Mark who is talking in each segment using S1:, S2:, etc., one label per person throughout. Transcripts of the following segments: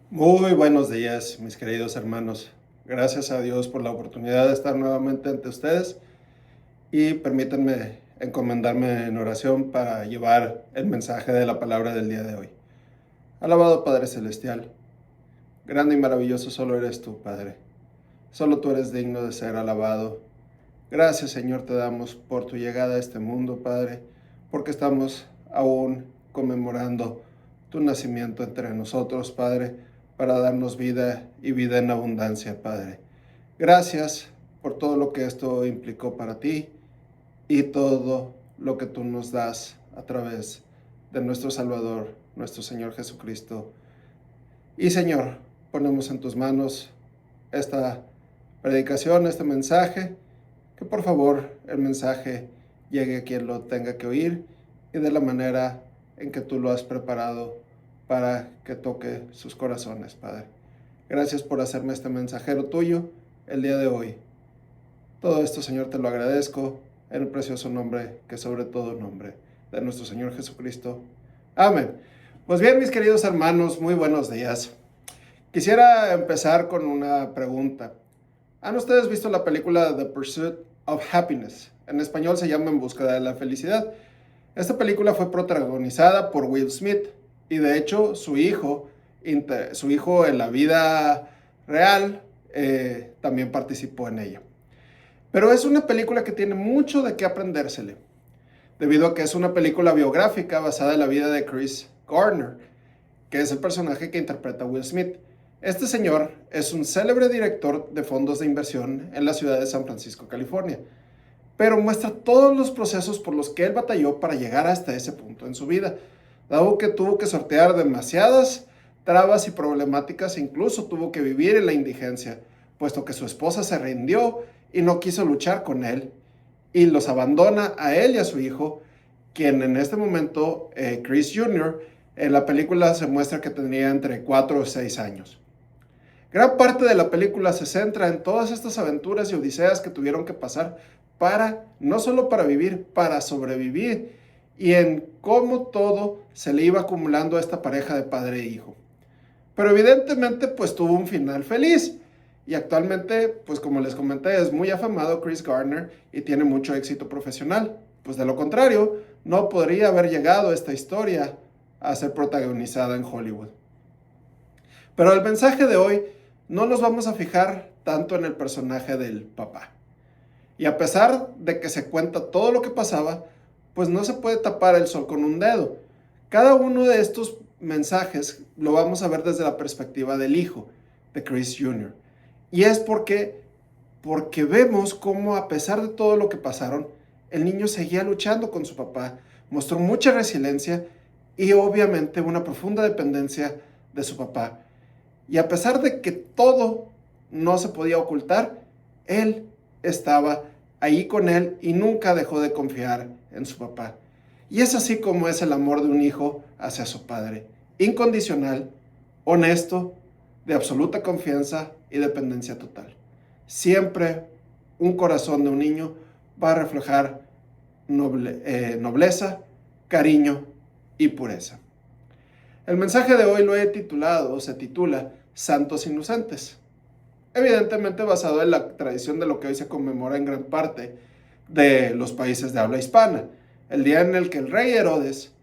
S1: Muy buenos días, mis queridos hermanos. Gracias a Dios por la oportunidad de estar nuevamente ante ustedes y permítanme encomendarme en oración para llevar el mensaje de la palabra del día de hoy. Alabado Padre Celestial, grande y maravilloso solo eres tú, Padre. Solo tú eres digno de ser alabado. Gracias, Señor, te damos por tu llegada a este mundo, Padre, porque estamos aún conmemorando tu nacimiento entre nosotros, Padre, para darnos vida y vida en abundancia, Padre. Gracias por todo lo que esto implicó para ti y todo lo que tú nos das a través de nuestro Salvador, nuestro Señor Jesucristo. Y Señor, ponemos en tus manos esta predicación, este mensaje, que por favor el mensaje llegue a quien lo tenga que oír y de la manera en que tú lo has preparado para que toque sus corazones, Padre. Gracias por hacerme este mensajero tuyo el día de hoy. Todo esto, Señor, te lo agradezco en el precioso nombre, que sobre todo nombre, de nuestro Señor Jesucristo. Amén. Pues bien, mis queridos hermanos, muy buenos días. Quisiera empezar con una pregunta. ¿Han ustedes visto la película The Pursuit of Happiness? En español se llama En Búsqueda de la Felicidad. Esta película fue protagonizada por Will Smith y de hecho su hijo en la vida real también participó en ella. Pero es una película que tiene mucho de qué aprendérsele, debido a que es una película biográfica basada en la vida de Chris Gardner, que es el personaje que interpreta Will Smith. Este señor es un célebre director de fondos de inversión en la ciudad de San Francisco, California, pero muestra todos los procesos por los que él batalló para llegar hasta ese punto en su vida, dado que tuvo que sortear demasiadas trabas y problemáticas, incluso tuvo que vivir en la indigencia, puesto que su esposa se rindió y no quiso luchar con él, y los abandona a él y a su hijo, quien en este momento, Chris Jr., en la película se muestra que tenía entre 4 o 6 años. Gran parte de la película se centra en todas estas aventuras y odiseas que tuvieron que pasar no solo para vivir, para sobrevivir, y en cómo todo se le iba acumulando a esta pareja de padre e hijo. Pero evidentemente pues tuvo un final feliz, y actualmente, pues como les comenté, es muy afamado Chris Gardner y tiene mucho éxito profesional. Pues de lo contrario, no podría haber llegado esta historia a ser protagonizada en Hollywood. Pero el mensaje de hoy no nos vamos a fijar tanto en el personaje del papá. Y a pesar de que se cuenta todo lo que pasaba, pues no se puede tapar el sol con un dedo. Cada uno de estos mensajes lo vamos a ver desde la perspectiva del hijo, de Chris Jr. Y es porque vemos cómo a pesar de todo lo que pasaron, el niño seguía luchando con su papá, mostró mucha resiliencia y obviamente una profunda dependencia de su papá. Y a pesar de que todo no se podía ocultar, él estaba ahí con él y nunca dejó de confiar en su papá. Y es así como es el amor de un hijo hacia su padre, incondicional, honesto, de absoluta confianza y dependencia total. Siempre un corazón de un niño va a reflejar nobleza, cariño y pureza. El mensaje de hoy se titula Santos Inocentes, evidentemente basado en la tradición de lo que hoy se conmemora en gran parte de los países de habla hispana, el día en el que el rey Herodes,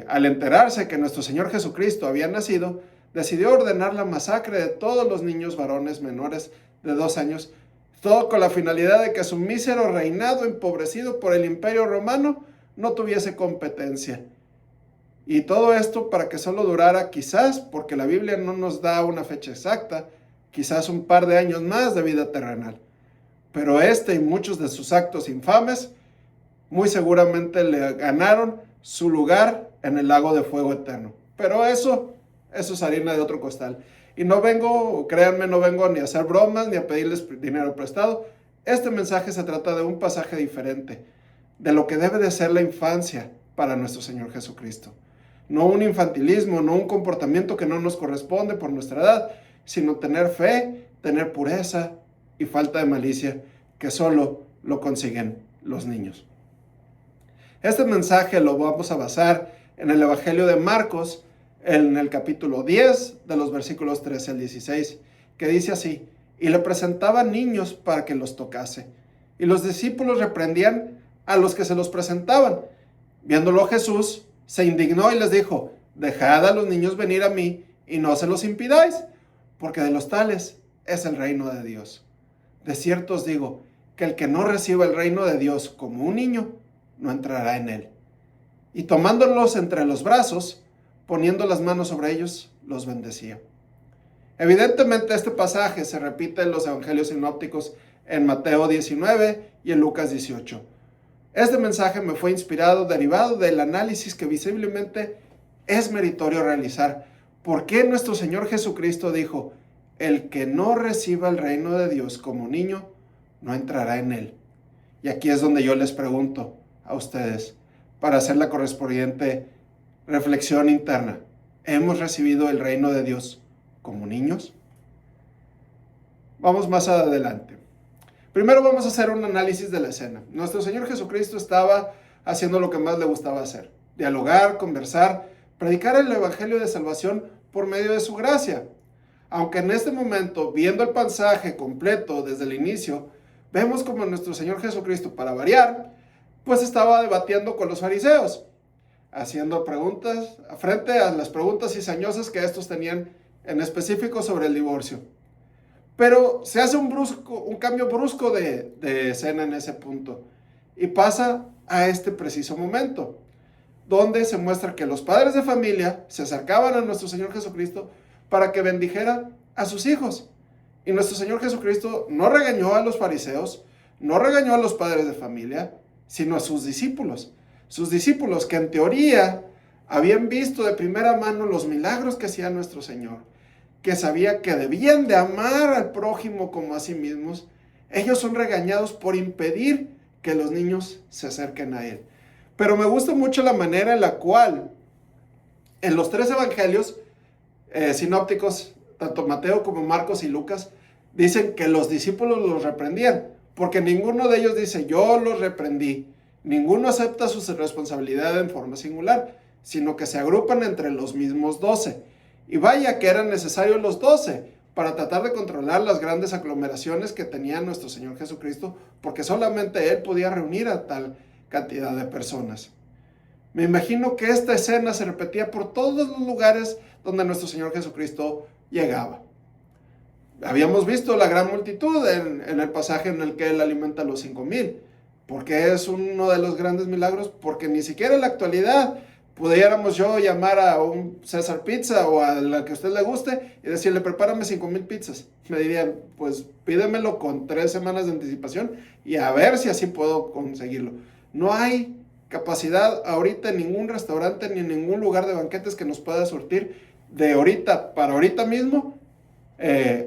S1: al enterarse que nuestro Señor Jesucristo había nacido, decidió ordenar la masacre de todos los niños varones menores de 2 años, todo con la finalidad de que su mísero reinado, empobrecido por el Imperio Romano, no tuviese competencia. Y todo esto para que solo durara quizás, porque la Biblia no nos da una fecha exacta, quizás un par de años más de vida terrenal. Pero este y muchos de sus actos infames muy seguramente le ganaron su lugar en el lago de fuego eterno. Pero eso es harina de otro costal. Y no vengo, créanme, no vengo ni a hacer bromas ni a pedirles dinero prestado. Este mensaje se trata de un pasaje diferente, de lo que debe de ser la infancia para nuestro Señor Jesucristo. No un infantilismo, no un comportamiento que no nos corresponde por nuestra edad, sino tener fe, tener pureza y falta de malicia, que solo lo consiguen los niños. Este mensaje lo vamos a basar en el Evangelio de Marcos, en el capítulo 10 de los versículos 13 al 16, que dice así: y le presentaban niños para que los tocase, y los discípulos reprendían a los que se los presentaban. Viéndolo Jesús, se indignó y les dijo: dejad a los niños venir a mí, y no se los impidáis, porque de los tales es el reino de Dios. De cierto os digo, que el que no reciba el reino de Dios como un niño, no entrará en él. Y tomándolos entre los brazos, poniendo las manos sobre ellos, los bendecía. Evidentemente este pasaje se repite en los evangelios sinópticos en Mateo 19 y en Lucas 18. Este mensaje me fue inspirado, derivado del análisis que visiblemente es meritorio realizar. ¿Por qué nuestro Señor Jesucristo dijo: el que no reciba el reino de Dios como niño, no entrará en él? Y aquí es donde yo les pregunto a ustedes, para hacer la correspondiente reflexión interna: ¿hemos recibido el reino de Dios como niños? Vamos más adelante. Primero vamos a hacer un análisis de la escena. Nuestro Señor Jesucristo estaba haciendo lo que más le gustaba hacer: dialogar, conversar, predicar el evangelio de salvación por medio de su gracia. Aunque en este momento, viendo el pasaje completo desde el inicio, vemos como nuestro Señor Jesucristo, para variar, pues estaba debatiendo con los fariseos, haciendo preguntas frente a las preguntas cizañosas que estos tenían en específico sobre el divorcio. Pero se hace un cambio brusco de escena en ese punto, y pasa a este preciso momento, donde se muestra que los padres de familia se acercaban a nuestro Señor Jesucristo para que bendijera a sus hijos. Y nuestro Señor Jesucristo no regañó a los fariseos, no regañó a los padres de familia, sino a sus discípulos. Sus discípulos, que en teoría habían visto de primera mano los milagros que hacía nuestro Señor, que sabía que debían de amar al prójimo como a sí mismos, ellos son regañados por impedir que los niños se acerquen a Él. Pero me gusta mucho la manera en la cual en los tres evangelios sinópticos, tanto Mateo como Marcos y Lucas, dicen que los discípulos los reprendían, porque ninguno de ellos dice: yo los reprendí. Ninguno acepta su responsabilidad en forma singular, sino que se agrupan entre los mismos 12. Y vaya que eran necesarios los 12 para tratar de controlar las grandes aglomeraciones que tenía nuestro Señor Jesucristo, porque solamente Él podía reunir a tal cantidad de personas. Me imagino que esta escena se repetía por todos los lugares donde nuestro Señor Jesucristo llegaba. Habíamos visto la gran multitud en el pasaje en el que Él alimenta a los 5,000. ¿Por qué es uno de los grandes milagros? Porque ni siquiera en la actualidad pudiéramos yo llamar a un César Pizza o a la que a usted le guste y decirle: prepárame 5,000 pizzas. Me dirían: pues pídemelo con 3 semanas de anticipación y a ver si así puedo conseguirlo. No hay capacidad ahorita en ningún restaurante ni en ningún lugar de banquetes que nos pueda surtir de ahorita para ahorita mismo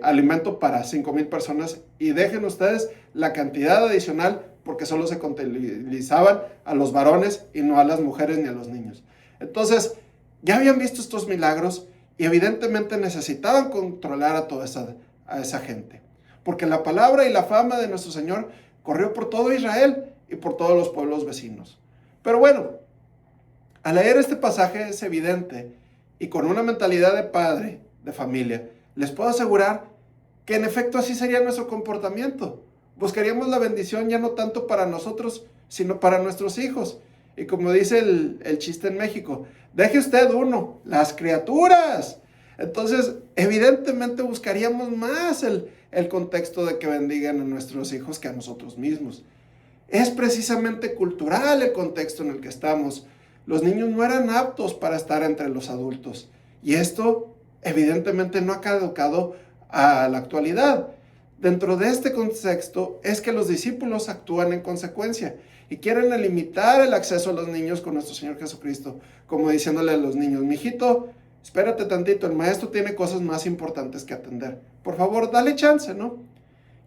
S1: alimento para 5,000 personas, y dejen ustedes la cantidad adicional, porque solo se contabilizaban a los varones y no a las mujeres ni a los niños. Entonces ya habían visto estos milagros y evidentemente necesitaban controlar a toda esa gente, porque la palabra y la fama de nuestro Señor corrió por todo Israel y por todos los pueblos vecinos. Pero bueno, al leer este pasaje es evidente, y con una mentalidad de padre de familia, les puedo asegurar que en efecto así sería nuestro comportamiento. Buscaríamos la bendición ya no tanto para nosotros, sino para nuestros hijos. Y como dice el chiste en México: deje usted uno, las criaturas. Entonces, evidentemente buscaríamos más el contexto de que bendigan a nuestros hijos que a nosotros mismos. Es precisamente cultural el contexto en el que estamos. Los niños no eran aptos para estar entre los adultos. Y esto evidentemente no ha caducado a la actualidad. Dentro de este contexto es que los discípulos actúan en consecuencia y quieren limitar el acceso a los niños con nuestro Señor Jesucristo, como diciéndole a los niños: mijito, espérate tantito, el maestro tiene cosas más importantes que atender. Por favor, dale chance, ¿no?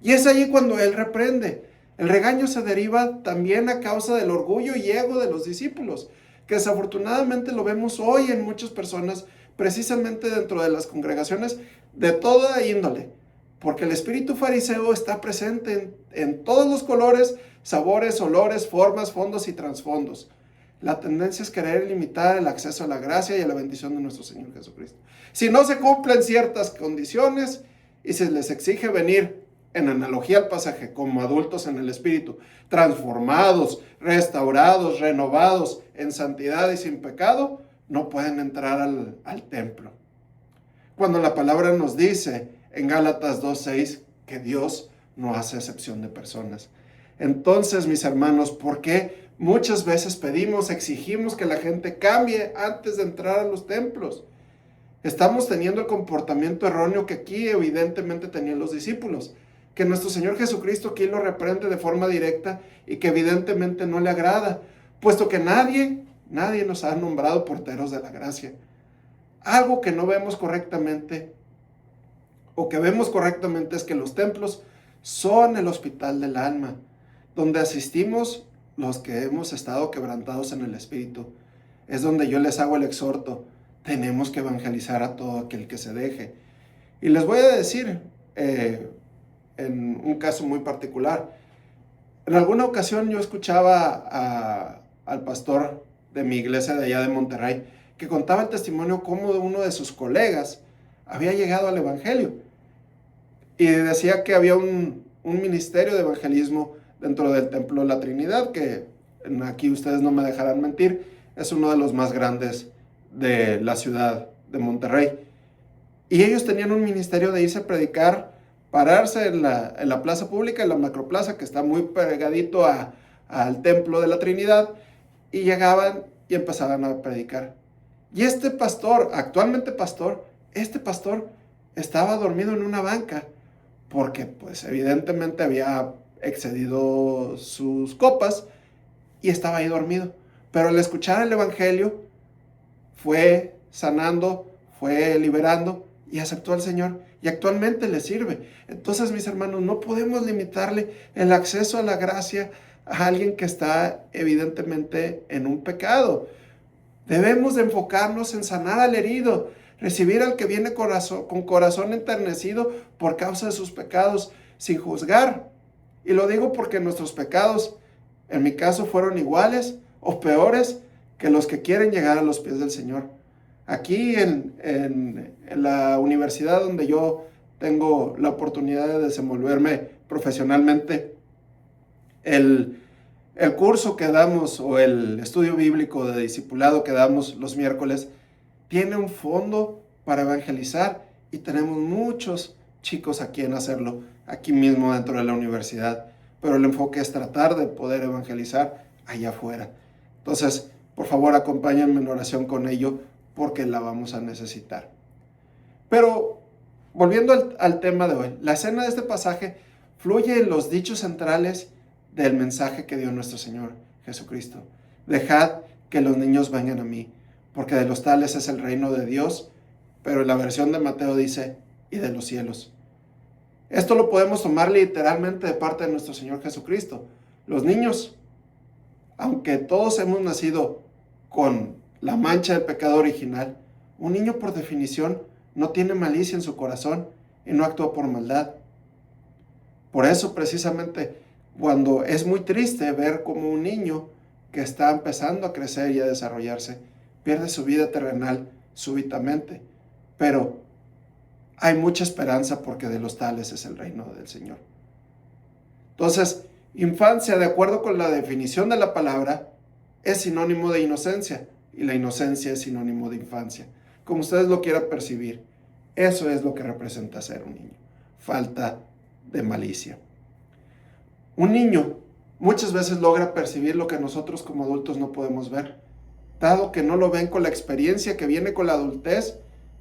S1: Y es ahí cuando Él reprende. El regaño se deriva también a causa del orgullo y ego de los discípulos, que desafortunadamente lo vemos hoy en muchas personas, precisamente dentro de las congregaciones de toda índole, porque el espíritu fariseo está presente en todos los colores, sabores, olores, formas, fondos y trasfondos. la tendencia es querer limitar el acceso a la gracia y a la bendición de nuestro Señor Jesucristo. Si no se cumplen ciertas condiciones y se les exige venir, en analogía al pasaje, como adultos en el Espíritu, transformados, restaurados, renovados en santidad y sin pecado, no pueden entrar al templo. Cuando la palabra nos dice en Gálatas 2:6 que Dios no hace excepción de personas. Entonces, mis hermanos, ¿por qué muchas veces exigimos que la gente cambie antes de entrar a los templos? Estamos teniendo el comportamiento erróneo que aquí evidentemente tenían los discípulos, que nuestro Señor Jesucristo aquí lo reprende de forma directa y que evidentemente no le agrada, puesto que nadie nos ha nombrado porteros de la gracia. Algo que no vemos correctamente, o que vemos correctamente, es que los templos son el hospital del alma, donde asistimos los que hemos estado quebrantados en el Espíritu. Es donde yo les hago el exhorto: tenemos que evangelizar a todo aquel que se deje. Y les voy a decir, en un caso muy particular, en alguna ocasión yo escuchaba al pastor de mi iglesia de allá de Monterrey, que contaba el testimonio cómo uno de sus colegas había llegado al evangelio. Y decía que había un ministerio de evangelismo dentro del Templo de la Trinidad, que aquí ustedes no me dejarán mentir, es uno de los más grandes de la ciudad de Monterrey. Y ellos tenían un ministerio de irse a predicar, pararse en la plaza pública, en la macroplaza, que está muy pegadito al Templo de la Trinidad, y llegaban y empezaban a predicar. Y este pastor, actualmente pastor, estaba dormido en una banca, porque pues evidentemente había excedido sus copas y estaba ahí dormido. Pero al escuchar el evangelio, fue sanando, fue liberando y aceptó al Señor, y actualmente le sirve. Entonces, mis hermanos, no podemos limitarle el acceso a la gracia a alguien que está evidentemente en un pecado. Debemos de enfocarnos en sanar al herido, recibir al que viene con corazón enternecido por causa de sus pecados, sin juzgar. Y lo digo porque nuestros pecados, en mi caso, fueron iguales o peores que los que quieren llegar a los pies del Señor. Aquí en la universidad donde yo tengo la oportunidad de desenvolverme profesionalmente, el curso que damos, o el estudio bíblico de discipulado que damos los miércoles, tiene un fondo para evangelizar, y tenemos muchos chicos aquí en hacerlo, aquí mismo dentro de la universidad, pero el enfoque es tratar de poder evangelizar allá afuera. Entonces, por favor, acompáñenme en oración con ello, porque la vamos a necesitar. Pero, volviendo al tema de hoy, la escena de este pasaje fluye en los dichos centrales del mensaje que dio nuestro Señor Jesucristo. Dejad que los niños vengan a mí, porque de los tales es el reino de Dios, pero en la versión de Mateo dice, y de los cielos. Esto lo podemos tomar literalmente de parte de nuestro Señor Jesucristo. Los niños, aunque todos hemos nacido con la mancha del pecado original, un niño por definición no tiene malicia en su corazón y no actúa por maldad. Por eso, precisamente, cuando es muy triste ver cómo un niño que está empezando a crecer y a desarrollarse pierde su vida terrenal súbitamente, pero hay mucha esperanza, porque de los tales es el reino del Señor. Entonces, infancia, de acuerdo con la definición de la palabra, es sinónimo de inocencia, y la inocencia es sinónimo de infancia. Como ustedes lo quieran percibir, eso es lo que representa ser un niño: falta de malicia. Un niño muchas veces logra percibir lo que nosotros como adultos no podemos ver, dado que no lo ven con la experiencia que viene con la adultez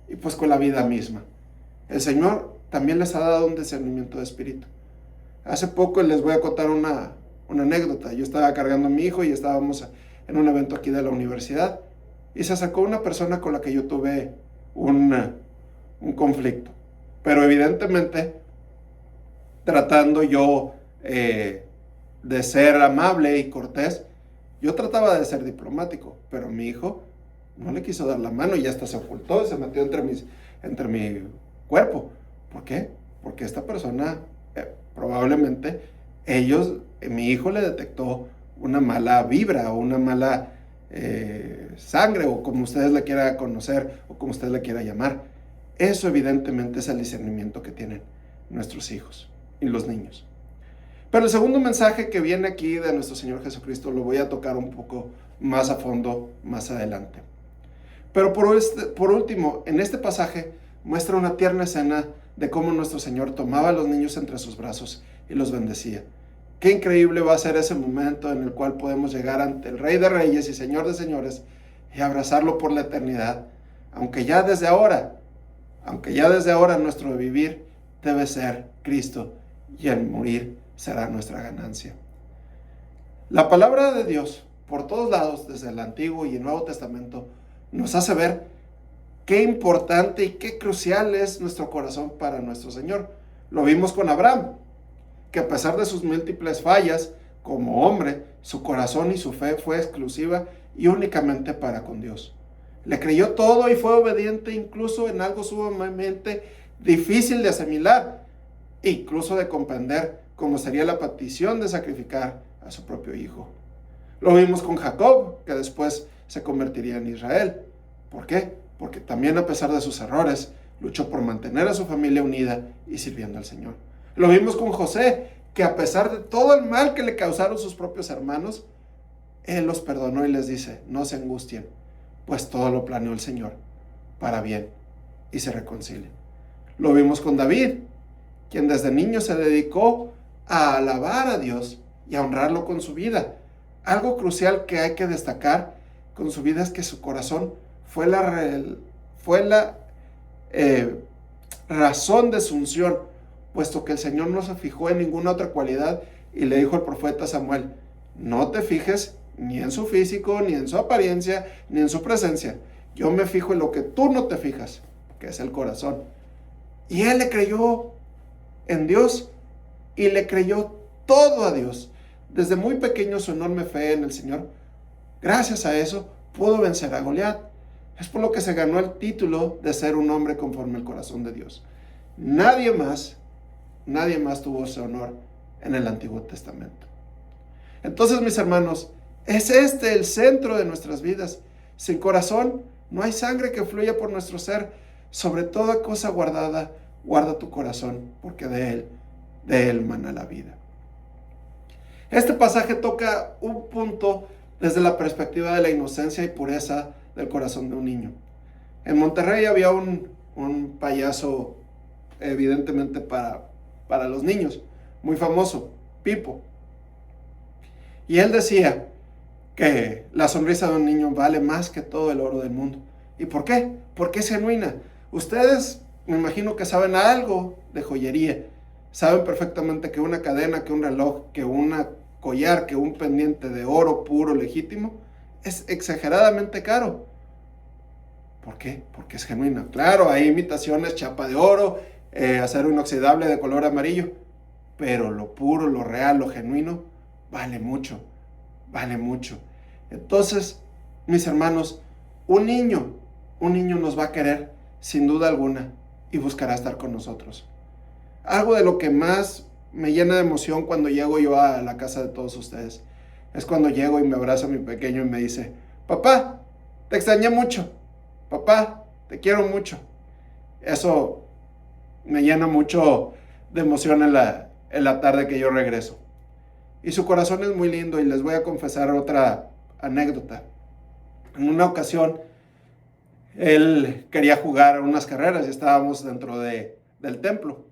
S1: y pues con la vida misma. El Señor también les ha dado un discernimiento de espíritu. Hace poco les voy a contar una anécdota. Yo estaba cargando a mi hijo y estábamos en un evento aquí de la universidad, y se acercó una persona con la que yo tuve un conflicto. Pero evidentemente, tratando yo de ser amable y cortés, yo trataba de ser diplomático, pero mi hijo no le quiso dar la mano y hasta se ocultó y se metió entre mi cuerpo. ¿Por qué? Porque esta persona, probablemente, mi hijo le detectó una mala vibra o una mala sangre, o como ustedes la quieran conocer, o como ustedes la quieran llamar. Eso evidentemente es el discernimiento que tienen nuestros hijos y los niños. Pero el segundo mensaje que viene aquí de nuestro Señor Jesucristo lo voy a tocar un poco más a fondo más adelante. Pero por último, en este pasaje muestra una tierna escena de cómo nuestro Señor tomaba a los niños entre sus brazos y los bendecía. Qué increíble va a ser ese momento en el cual podemos llegar ante el Rey de Reyes y Señor de Señores y abrazarlo por la eternidad, aunque ya desde ahora nuestro vivir debe ser Cristo y el morir será nuestra ganancia. La palabra de Dios, por todos lados, desde el Antiguo y el Nuevo Testamento, nos hace ver qué importante y qué crucial es nuestro corazón para nuestro Señor. Lo vimos con Abraham, que a pesar de sus múltiples fallas, como hombre, su corazón y su fe fue exclusiva y únicamente para con Dios. Le creyó todo y fue obediente incluso en algo sumamente difícil de asimilar, incluso de comprender, como sería la petición de sacrificar a su propio hijo. Lo vimos con Jacob, que después se convertiría en Israel. ¿Por qué? Porque también, a pesar de sus errores, luchó por mantener a su familia unida y sirviendo al Señor. Lo vimos con José, que a pesar de todo el mal que le causaron sus propios hermanos, él los perdonó y les dice: no se angustien, pues todo lo planeó el Señor para bien, y se reconcilian. Lo vimos con David, quien desde niño se dedicó a alabar a Dios y a honrarlo con su vida. Algo crucial que hay que destacar con su vida es que su corazón fue la razón de su unción, puesto que el Señor no se fijó en ninguna otra cualidad y le dijo al profeta Samuel: no te fijes ni en su físico, ni en su apariencia, ni en su presencia. Yo me fijo en lo que tú no te fijas, que es el corazón. Y él le creyó en Dios y le creyó todo a Dios. Desde muy pequeño su enorme fe en el Señor, gracias a eso, pudo vencer a Goliat. Es por lo que se ganó el título de ser un hombre conforme al corazón de Dios. Nadie más tuvo ese honor en el Antiguo Testamento. Entonces, mis hermanos, es este el centro de nuestras vidas. Sin corazón no hay sangre que fluya por nuestro ser. Sobre toda cosa guardada, guarda tu corazón, porque de él mana la vida. Este pasaje toca un punto desde la perspectiva de la inocencia y pureza del corazón de un niño. En Monterrey había un payaso, evidentemente para los niños, muy famoso, Pipo. Y él decía que la sonrisa de un niño vale más que todo el oro del mundo. ¿Y por qué? Porque es genuina. Ustedes, me imagino que saben algo de joyería. Saben perfectamente que una cadena, que un reloj, que una collar, que un pendiente de oro puro, legítimo, es exageradamente caro. ¿Por qué? Porque es genuina. Claro, hay imitaciones, chapa de oro, acero inoxidable de color amarillo, pero lo puro, lo real, lo genuino, vale mucho, vale mucho. Entonces, mis hermanos, un niño nos va a querer, sin duda alguna, y buscará estar con nosotros. Algo de lo que más me llena de emoción cuando llego yo a la casa de todos ustedes es cuando llego y me abraza mi pequeño y me dice: papá, te extrañé mucho, papá, te quiero mucho. Eso me llena mucho de emoción en la tarde que yo regreso. Y su corazón es muy lindo, y les voy a confesar otra anécdota. En una ocasión, él quería jugar unas carreras y estábamos dentro del templo.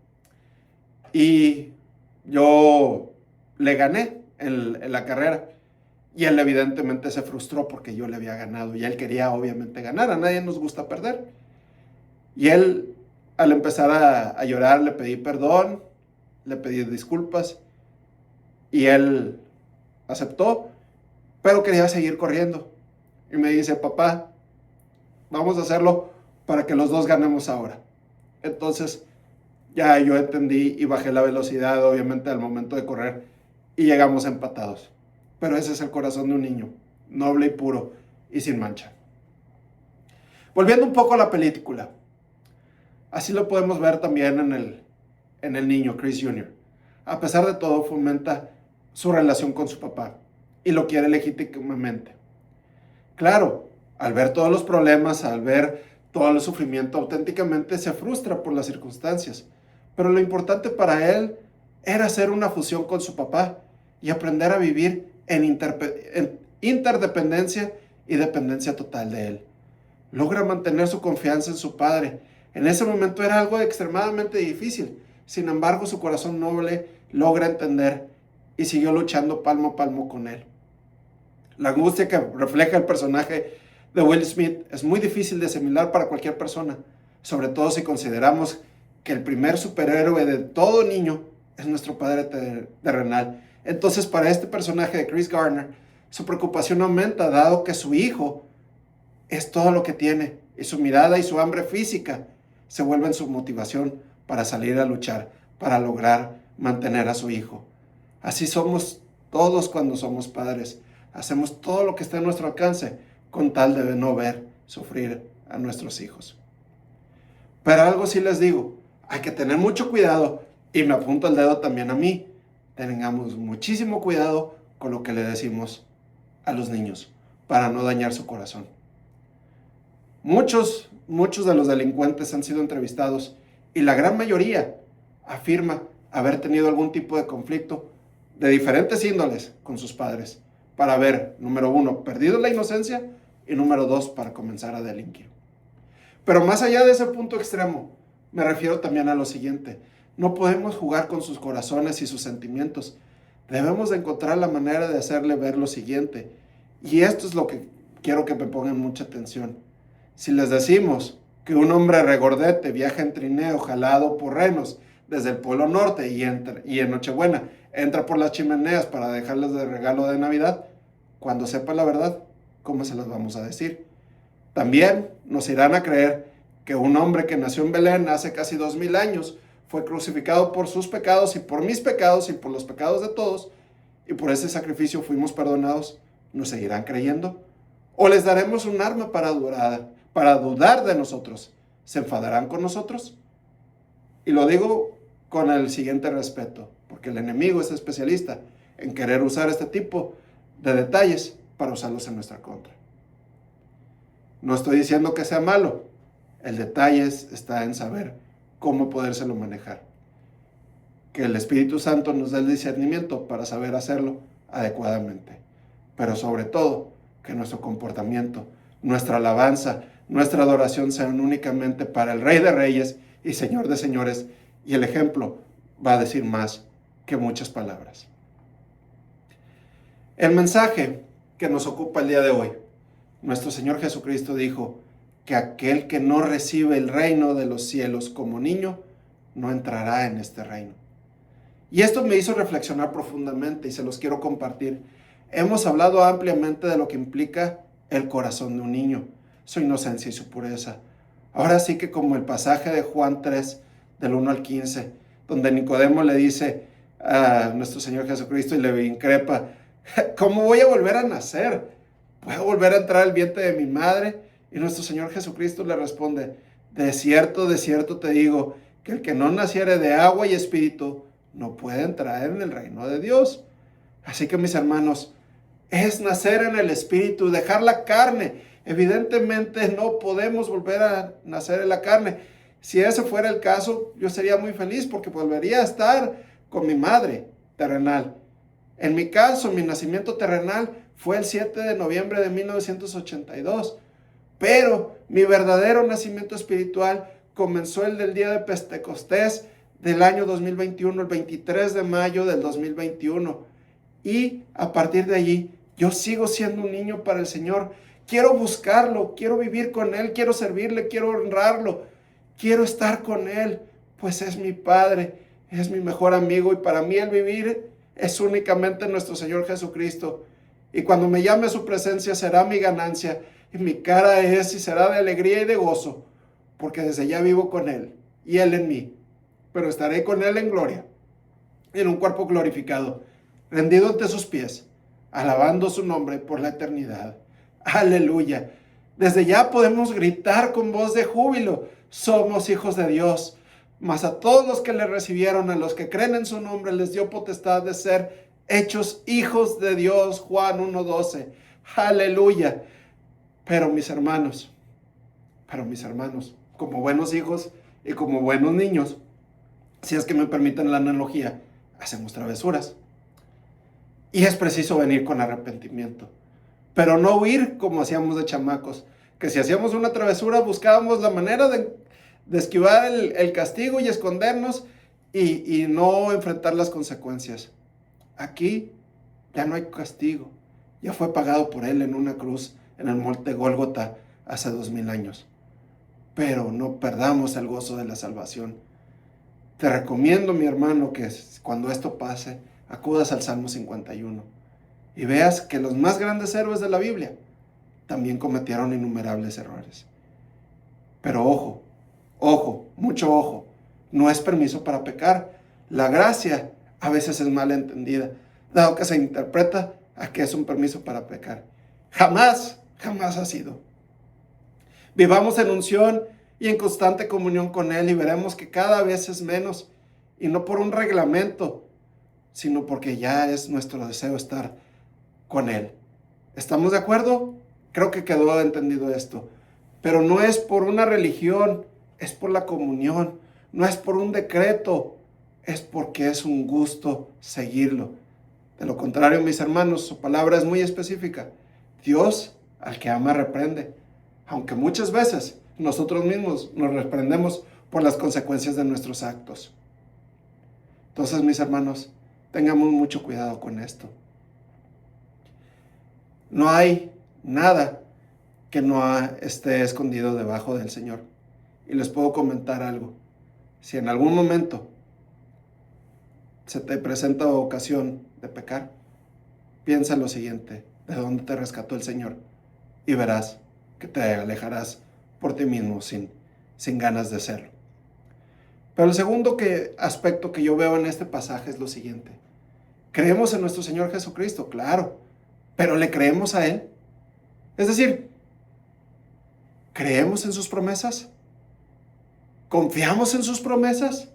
S1: Y yo le gané en la carrera. Y él evidentemente se frustró porque yo le había ganado. Y él quería obviamente ganar. A nadie nos gusta perder. Y él, al empezar a llorar, le pedí perdón, le pedí disculpas. Y él aceptó, pero quería seguir corriendo. Y me dice: papá, vamos a hacerlo para que los dos ganemos ahora. Entonces, ya yo entendí y bajé la velocidad, obviamente, al momento de correr, y llegamos empatados. Pero ese es el corazón de un niño, noble y puro y sin mancha. Volviendo un poco a la película, así lo podemos ver también en el niño, Chris Jr. A pesar de todo, fomenta su relación con su papá y lo quiere legítimamente. Claro, al ver todos los problemas, al ver todo el sufrimiento, auténticamente se frustra por las circunstancias. Pero lo importante para él era hacer una fusión con su papá y aprender a vivir en interdependencia y dependencia total de él. Logra mantener su confianza en su padre. En ese momento era algo extremadamente difícil. Sin embargo, su corazón noble logra entender y siguió luchando palmo a palmo con él. La angustia que refleja el personaje de Will Smith es muy difícil de asimilar para cualquier persona, sobre todo si consideramos que el primer superhéroe de todo niño es nuestro padre terrenal. Entonces, para este personaje de Chris Gardner, su preocupación aumenta dado que su hijo es todo lo que tiene y su mirada y su hambre física se vuelven su motivación para salir a luchar, para lograr mantener a su hijo. Así somos todos cuando somos padres. Hacemos todo lo que está a nuestro alcance con tal de no ver sufrir a nuestros hijos. Pero algo sí les digo, hay que tener mucho cuidado, y me apunto el dedo también a mí. Tengamos muchísimo cuidado con lo que le decimos a los niños para no dañar su corazón. Muchos de los delincuentes han sido entrevistados y la gran mayoría afirma haber tenido algún tipo de conflicto de diferentes índoles con sus padres para haber, número 1, perdido la inocencia y número 2, para comenzar a delinquir. Pero más allá de ese punto extremo, me refiero también a lo siguiente: no podemos jugar con sus corazones y sus sentimientos. Debemos de encontrar la manera de hacerle ver lo siguiente. Y esto es lo que quiero que me pongan mucha atención. Si les decimos que un hombre regordete viaja en trineo jalado por renos desde el Polo Norte y en Nochebuena entra por las chimeneas para dejarles de regalo de Navidad, cuando sepa la verdad, ¿cómo se las vamos a decir? También nos irán a creer que un hombre que nació en Belén hace casi 2000 años fue crucificado por sus pecados y por mis pecados y por los pecados de todos, y por ese sacrificio fuimos perdonados. ¿Nos seguirán creyendo? ¿O les daremos un arma para dudar de nosotros? ¿Se enfadarán con nosotros? Y lo digo con el siguiente respeto, porque el enemigo es especialista en querer usar este tipo de detalles para usarlos en nuestra contra. No estoy diciendo que sea malo. El detalle está en saber cómo podérselo manejar. Que el Espíritu Santo nos dé el discernimiento para saber hacerlo adecuadamente. Pero sobre todo, que nuestro comportamiento, nuestra alabanza, nuestra adoración sean únicamente para el Rey de Reyes y Señor de Señores. Y el ejemplo va a decir más que muchas palabras. El mensaje que nos ocupa el día de hoy. Nuestro Señor Jesucristo dijo que aquel que no recibe el reino de los cielos como niño, no entrará en este reino. Y esto me hizo reflexionar profundamente y se los quiero compartir. Hemos hablado ampliamente de lo que implica el corazón de un niño, su inocencia y su pureza. Ahora sí que como el pasaje de Juan 3, del 1 al 15, donde Nicodemo le dice a nuestro Señor Jesucristo y le increpa: ¿cómo voy a volver a nacer? ¿Puedo volver a entrar al vientre de mi madre? Y nuestro Señor Jesucristo le responde: de cierto te digo, que el que no naciere de agua y espíritu no puede entrar en el reino de Dios. Así que, mis hermanos, es nacer en el espíritu, dejar la carne. Evidentemente no podemos volver a nacer en la carne. Si ese fuera el caso, yo sería muy feliz porque volvería a estar con mi madre terrenal. En mi caso, mi nacimiento terrenal fue el 7 de noviembre de 1982. Pero mi verdadero nacimiento espiritual comenzó el del día de Pentecostés del año 2021, el 23 de mayo del 2021. Y a partir de allí, yo sigo siendo un niño para el Señor. Quiero buscarlo, quiero vivir con Él, quiero servirle, quiero honrarlo, quiero estar con Él, pues es mi Padre, es mi mejor amigo y para mí el vivir es únicamente nuestro Señor Jesucristo. Y cuando me llame a su presencia será mi ganancia y mi cara es y será de alegría y de gozo, porque desde ya vivo con Él y Él en mí, pero estaré con Él en gloria, en un cuerpo glorificado, rendido ante sus pies, alabando su nombre por la eternidad. Aleluya. Desde ya podemos gritar con voz de júbilo: somos hijos de Dios. Mas a todos los que le recibieron, a los que creen en su nombre, les dio potestad de ser hechos hijos de Dios. Juan 1:12. Aleluya. Pero mis hermanos, como buenos hijos y como buenos niños, si es que me permiten la analogía, hacemos travesuras. Y es preciso venir con arrepentimiento, pero no huir como hacíamos de chamacos, que si hacíamos una travesura buscábamos la manera de esquivar el castigo y escondernos y no enfrentar las consecuencias. Aquí ya no hay castigo, ya fue pagado por Él en una cruz en el monte Gólgota hace 2000 años. Pero no perdamos el gozo de la salvación. Te recomiendo, mi hermano, que cuando esto pase, acudas al Salmo 51 y veas que los más grandes héroes de la Biblia también cometieron innumerables errores. Pero ojo, mucho ojo, no es permiso para pecar. La gracia a veces es mal entendida, dado que se interpreta a que es un permiso para pecar. Jamás ha sido. Vivamos en unción y en constante comunión con Él y veremos que cada vez es menos, y no por un reglamento, sino porque ya es nuestro deseo estar con Él. ¿Estamos de acuerdo? Creo que quedó entendido esto. Pero no es por una religión, es por la comunión, no es por un decreto, es porque es un gusto seguirlo. De lo contrario, mis hermanos, su palabra es muy específica. Dios al que ama reprende, aunque muchas veces nosotros mismos nos reprendemos por las consecuencias de nuestros actos. Entonces, mis hermanos, tengamos mucho cuidado con esto. No hay nada que no esté escondido debajo del Señor. Y les puedo comentar algo. Si en algún momento se te presenta ocasión de pecar, piensa lo siguiente: ¿de dónde te rescató el Señor? Y verás que te alejarás por ti mismo sin ganas de hacerlo. Pero el segundo aspecto que yo veo en este pasaje es lo siguiente: ¿creemos en nuestro Señor Jesucristo? Claro, pero ¿le creemos a Él? Es decir, ¿creemos en sus promesas? ¿Confiamos en sus promesas?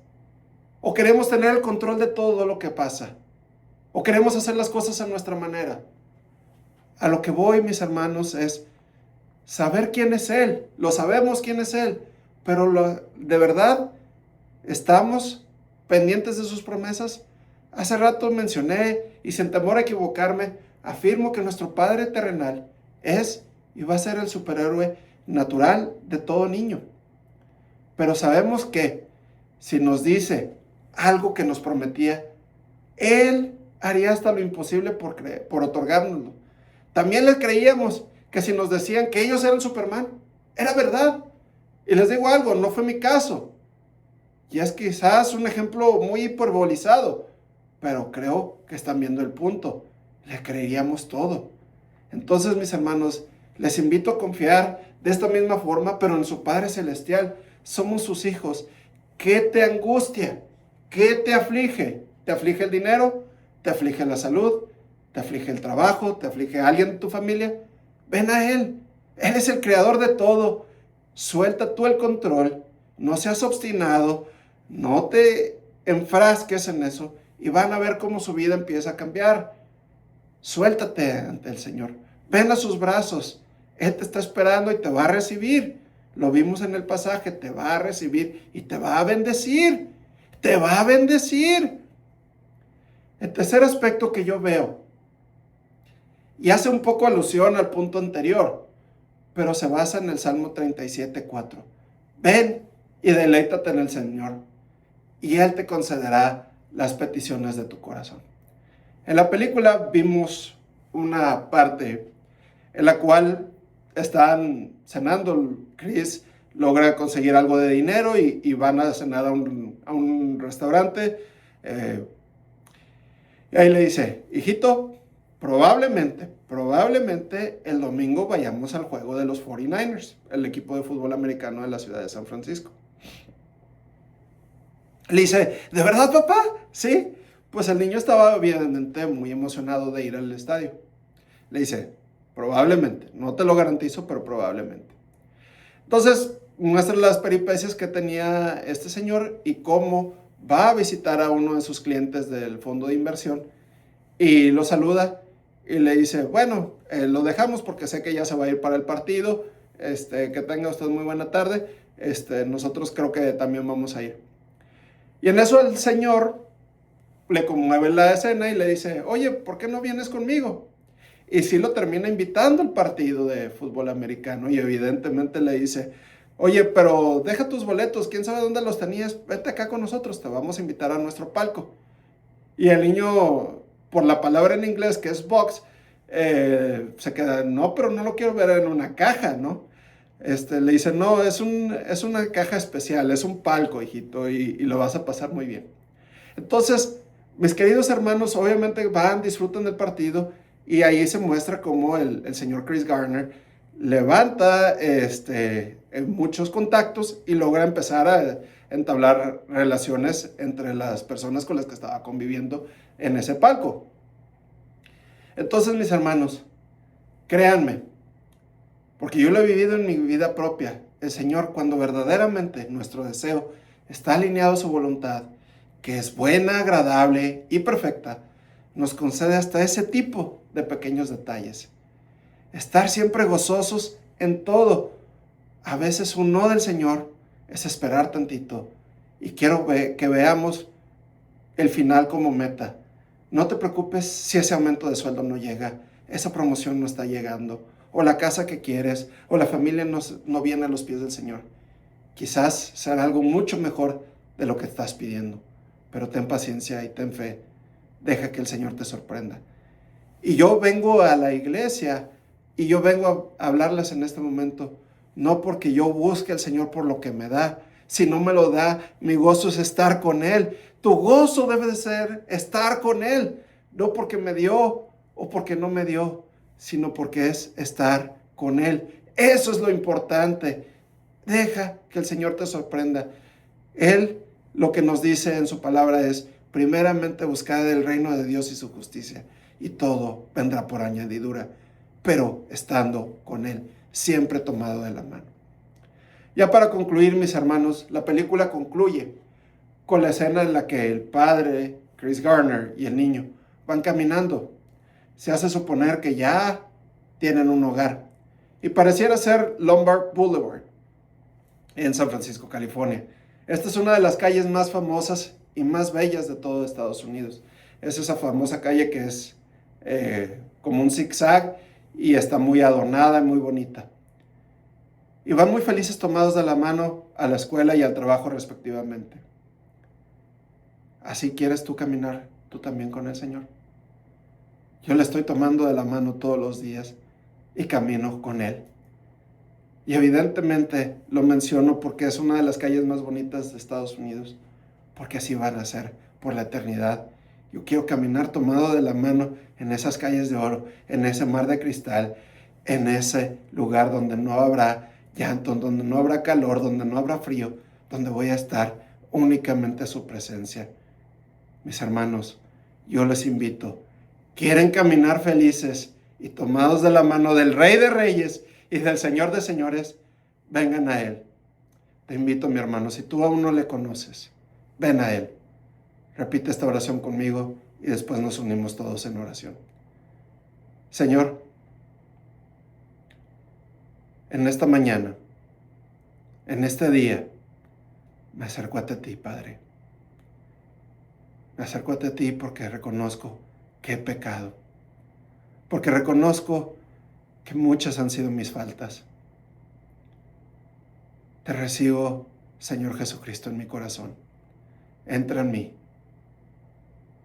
S1: ¿O queremos tener el control de todo lo que pasa? ¿O queremos hacer las cosas a nuestra manera? A lo que voy, mis hermanos, es saber quién es Él. Lo sabemos quién es Él, pero de verdad estamos pendientes de sus promesas. Hace rato mencioné, y sin temor a equivocarme, afirmo que nuestro Padre terrenal es y va a ser el superhéroe natural de todo niño. Pero sabemos que si nos dice algo que nos prometía, Él haría hasta lo imposible por otorgárnoslo. También les creíamos que si nos decían que ellos eran Superman, era verdad. Y les digo algo, no fue mi caso. Y es quizás un ejemplo muy hiperbolizado, pero creo que están viendo el punto. Le creeríamos todo. Entonces, mis hermanos, les invito a confiar de esta misma forma, pero en su Padre Celestial. Somos sus hijos. ¿Qué te angustia? ¿Qué te aflige? ¿Te aflige el dinero? ¿Te aflige la salud? ¿Te aflige el trabajo? ¿Te aflige alguien de tu familia? Ven a Él. Él es el creador de todo. Suelta tú el control. No seas obstinado. No te enfrasques en eso. Y van a ver cómo su vida empieza a cambiar. Suéltate ante el Señor. Ven a sus brazos. Él te está esperando y te va a recibir. Lo vimos en el pasaje. Te va a recibir y te va a bendecir. Te va a bendecir. El tercer aspecto que yo veo, y hace un poco alusión al punto anterior, pero se basa en el Salmo 37:4. Ven y deleítate en el Señor, y Él te concederá las peticiones de tu corazón. En la película vimos una parte en la cual están cenando. Chris logra conseguir algo de dinero y van a cenar a un restaurante. Y ahí le dice: hijito, probablemente el domingo vayamos al juego de los 49ers, el equipo de fútbol americano de la ciudad de San Francisco. Le dice: ¿de verdad, papá? Sí. Pues el niño estaba obviamente muy emocionado de ir al estadio. Le dice: probablemente, no te lo garantizo, pero probablemente. Entonces muestra las peripecias que tenía este señor y cómo va a visitar a uno de sus clientes del fondo de inversión y lo saluda y le dice, bueno, lo dejamos porque sé que ya se va a ir para el partido, que tenga usted muy buena tarde, nosotros creo que también vamos a ir. Y en eso el señor le conmueve la escena y le dice, oye, ¿por qué no vienes conmigo? Y sí lo termina invitando al partido de fútbol americano y evidentemente le dice, oye, pero deja tus boletos, quién sabe dónde los tenías, vete acá con nosotros, te vamos a invitar a nuestro palco. Y el niño, por la palabra en inglés que es box, se queda, no, pero no lo quiero ver en una caja, ¿no? Le dice, no, es una caja especial, es un palco, hijito, y lo vas a pasar muy bien. Entonces, mis queridos hermanos, obviamente van, disfrutan del partido y ahí se muestra cómo el señor Chris Garner levanta muchos contactos y logra empezar a entablar relaciones entre las personas con las que estaba conviviendo en ese palco. Entonces, mis hermanos, créanme, porque yo lo he vivido en mi vida propia, el Señor, cuando verdaderamente nuestro deseo está alineado a su voluntad, que es buena, agradable y perfecta, nos concede hasta ese tipo de pequeños detalles. Estar siempre gozosos en todo. A veces un no del Señor es esperar tantito. Y quiero que veamos el final como meta. No te preocupes si ese aumento de sueldo no llega, esa promoción no está llegando, o la casa que quieres, o la familia no viene a los pies del Señor. Quizás será algo mucho mejor de lo que estás pidiendo, pero ten paciencia y ten fe. Deja que el Señor te sorprenda. Y yo vengo a la iglesia y yo vengo a hablarles en este momento, no porque yo busque al Señor por lo que me da. Si no me lo da, mi gozo es estar con Él. Tu gozo debe de ser estar con Él, no porque me dio o porque no me dio, sino porque es estar con Él. Eso es lo importante. Deja que el Señor te sorprenda. Él lo que nos dice en su palabra es, primeramente buscad el reino de Dios y su justicia, y todo vendrá por añadidura, pero estando con Él, siempre tomado de la mano. Ya para concluir, mis hermanos, la película concluye con la escena en la que el padre, Chris Garner, y el niño van caminando. Se hace suponer que ya tienen un hogar, y pareciera ser Lombard Boulevard, en San Francisco, California. Esta es una de las calles más famosas y más bellas de todo Estados Unidos. Es esa famosa calle que es como un zigzag y está muy adornada y muy bonita. Y van muy felices tomados de la mano a la escuela y al trabajo respectivamente. ¿Así quieres tú caminar tú también con el Señor? Yo le estoy tomando de la mano todos los días y camino con Él. Y evidentemente lo menciono porque es una de las calles más bonitas de Estados Unidos, porque así van a ser por la eternidad. Yo quiero caminar tomado de la mano en esas calles de oro, en ese mar de cristal, en ese lugar donde no habrá llanto, donde no habrá calor, donde no habrá frío, donde voy a estar únicamente a su presencia. Mis hermanos, yo les invito, ¿quieren caminar felices y tomados de la mano del Rey de Reyes y del Señor de Señores? Vengan a Él. Te invito, mi hermano, si tú aún no le conoces, ven a Él. Repite esta oración conmigo y después nos unimos todos en oración. Señor, en esta mañana, en este día, me acerco a ti, Padre. Me acerco a ti porque reconozco que he pecado, porque reconozco que muchas han sido mis faltas. Te recibo, Señor Jesucristo, en mi corazón. Entra en mí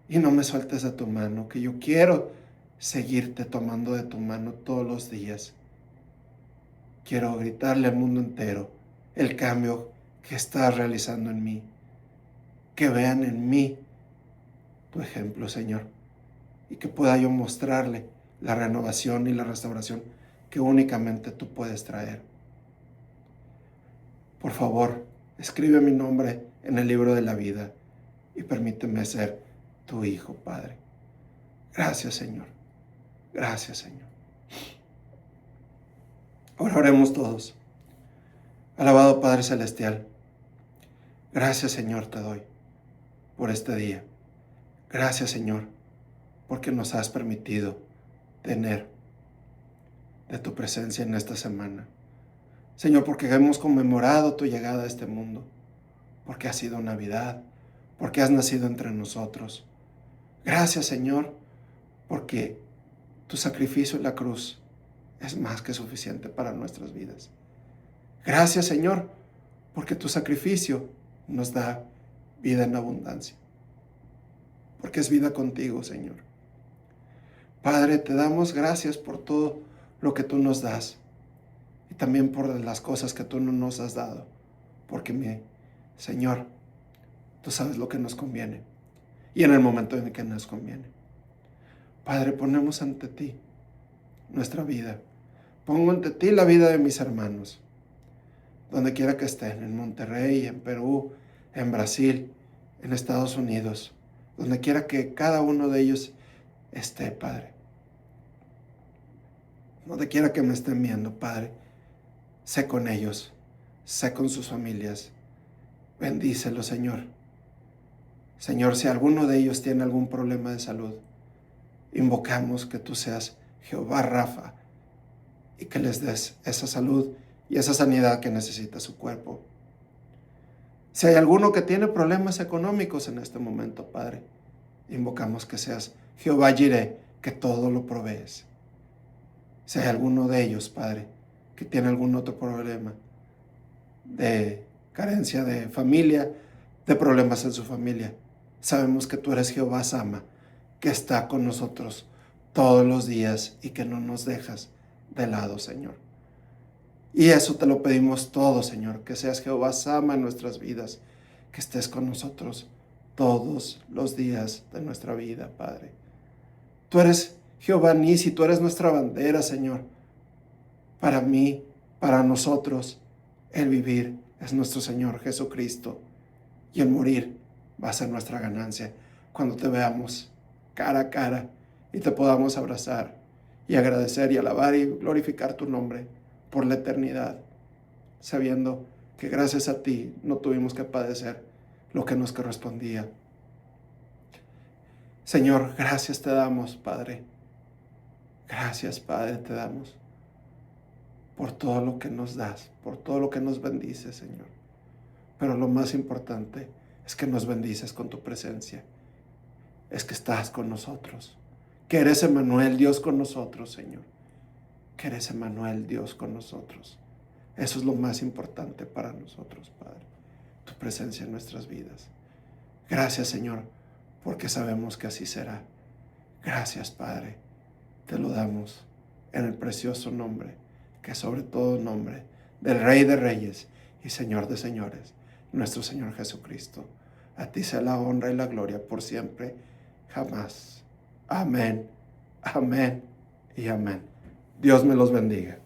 S1: y no me sueltes de tu mano, que yo quiero seguirte tomando de tu mano todos los días. Quiero gritarle al mundo entero el cambio que estás realizando en mí. Que vean en mí tu ejemplo, Señor, y que pueda yo mostrarle la renovación y la restauración que únicamente tú puedes traer. Por favor, escribe mi nombre en el libro de la vida y permíteme ser tu hijo, Padre. Gracias, Señor. Gracias, Señor. Ahora oremos todos. Alabado Padre Celestial, gracias, Señor, te doy por este día. Gracias, Señor, porque nos has permitido tener de tu presencia en esta semana. Señor, porque hemos conmemorado tu llegada a este mundo, porque ha sido Navidad, porque has nacido entre nosotros. Gracias, Señor, porque tu sacrificio en la cruz es más que suficiente para nuestras vidas. Gracias, Señor, porque tu sacrificio nos da vida en abundancia, porque es vida contigo, Señor. Padre, te damos gracias por todo lo que tú nos das y también por las cosas que tú no nos has dado, porque Señor, tú sabes lo que nos conviene y en el momento en que nos conviene. Padre, ponemos ante ti nuestra vida. Pongo ante ti la vida de mis hermanos, donde quiera que estén, en Monterrey, en Perú, en Brasil, en Estados Unidos, donde quiera que cada uno de ellos esté, Padre. Donde quiera que me estén viendo, Padre, sé con ellos, sé con sus familias. Bendícelos, Señor. Señor, si alguno de ellos tiene algún problema de salud, invocamos que tú seas Jehová Rafa y que les des esa salud y esa sanidad que necesita su cuerpo. Si hay alguno que tiene problemas económicos en este momento, Padre, invocamos que seas Jehová Jireh, que todo lo provees. Si hay alguno de ellos, Padre, que tiene algún otro problema de carencia de familia, de problemas en su familia, sabemos que tú eres Jehová Sama, que está con nosotros todos los días y que no nos dejas de lado, Señor. Y eso te lo pedimos todo, Señor, que seas Jehová Sama en nuestras vidas, que estés con nosotros todos los días de nuestra vida, Padre. Tú eres Jehová Nisi, tú eres nuestra bandera, Señor. Para mí, para nosotros, el vivir es nuestro Señor Jesucristo y el morir va a ser nuestra ganancia cuando te veamos cara a cara y te podamos abrazar y agradecer y alabar y glorificar tu nombre por la eternidad, sabiendo que gracias a ti no tuvimos que padecer lo que nos correspondía. Señor, gracias te damos, Padre. Gracias, Padre, te damos por todo lo que nos das, por todo lo que nos bendices, Señor. Pero lo más importante es que nos bendices con tu presencia. Es que estás con nosotros. Que eres Emmanuel, Dios con nosotros, Señor. Que eres Emmanuel, Dios con nosotros. Eso es lo más importante para nosotros, Padre. Tu presencia en nuestras vidas. Gracias, Señor, porque sabemos que así será. Gracias, Padre. Te lo damos en el precioso nombre, que sobre todo nombre, del Rey de Reyes y Señor de Señores, nuestro Señor Jesucristo. A ti sea la honra y la gloria por siempre, jamás. Amén, amén y amén. Dios me los bendiga.